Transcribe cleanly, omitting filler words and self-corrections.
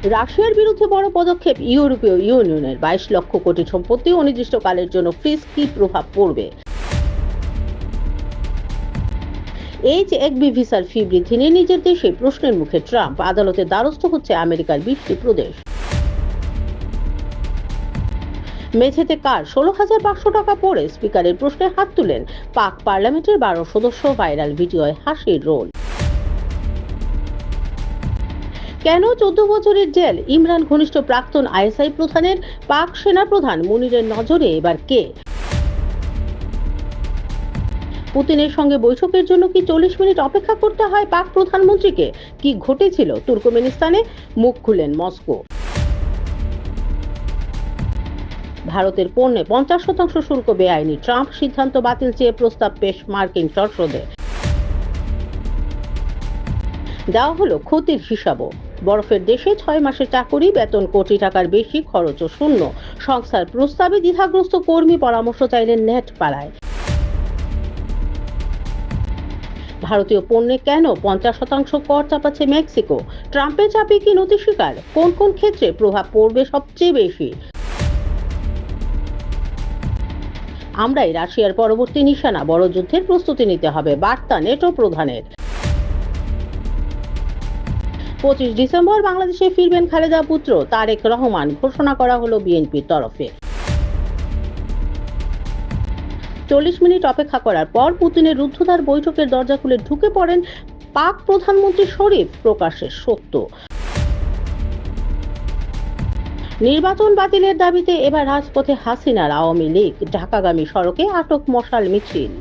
রাশিয়ার বিরুদ্ধে বড় পদক্ষেপ ইউরোপীয় ইউনিয়নের 22 লক্ষ কোটি সম্পত্তি অনির্দিষ্টকালের জন্য ফ্রিজ, কি প্রভাব পড়বে? H-1B ভিসার ফি বৃদ্ধি নিয়ে নিজের দেশে প্রশ্নের মুখে ট্রাম্প, আদালতের দ্বারস্থ হচ্ছে আমেরিকার 20টি প্রদেশ। মেঝেতে কার 16,500 টাকা পড়ে স্পিকারের প্রশ্নে হাত তুলেন পাক পার্লামেন্টের 12 সদস্য, ভাইরাল ভিডিওয় হাসির রোল। কেন 14 বছরের জেল ইমরান ঘনিষ্ঠ প্রাক্তন আইএসআই প্রধানের? পাক সেনা প্রধান মুনিরের নজরে এবার কে? পুতিনের সঙ্গে বৈঠকের জন্য কি 40 মিনিট অপেক্ষা করতে হয় পাক প্রধানমন্ত্রীকে? কি ঘটেছিল তুর্কমেনিস্তানে? মুখ খুলেন মস্কো। ভারতের পণ্যে 50% শুল্ক বেআইনি, ট্রাম্প সিদ্ধান্ত বাতিল চেয়ে প্রস্তাব পেশ মার্কিন সংসদে। দেওয়া হলো ক্ষতির হিসাবও। বরফের দেশে 6 মাসের চাকরি, বেতন কোটি টাকার বেশি, খরচও শূন্য। সংস্থার প্রস্তাবে দ্বিধাগ্রস্ত কর্মী, পরামর্শ চাইলেন নেট পাড়ায়। ভারতীয় পণ্যে কেন 50% কর চাপাচ্ছে মেক্সিকো? ট্রাম্পের চাপে কি নতি স্বীকার? কোন কোন ক্ষেত্রে প্রভাব পড়বে সবচেয়ে বেশি? আমরাই রাশিয়ার পরবর্তী নিশানা, বড় যুদ্ধের প্রস্তুতি নিতে হবে, বার্তা নেটো প্রধানের। 25 ডিসেম্বর বাংলাদেশে ফিরবেন খালেদা পুত্র তারেক রহমান, ঘোষণা করা হলো বিএনপির তরফে। 40 মিনিট অপেক্ষা করার পর পুতিনের রুদ্ধদ্বার বৈঠকের দরজা খুলে ঢুকে পড়েন পাক প্রধানমন্ত্রী শরীফ, প্রকাশ্যে সত্য। নির্বাচন বাতিলের দাবিতে এবার রাজপথে হাসিনার আওয়ামী লীগ, ঢাকাগামী সড়কে আটক মশাল মিছিল।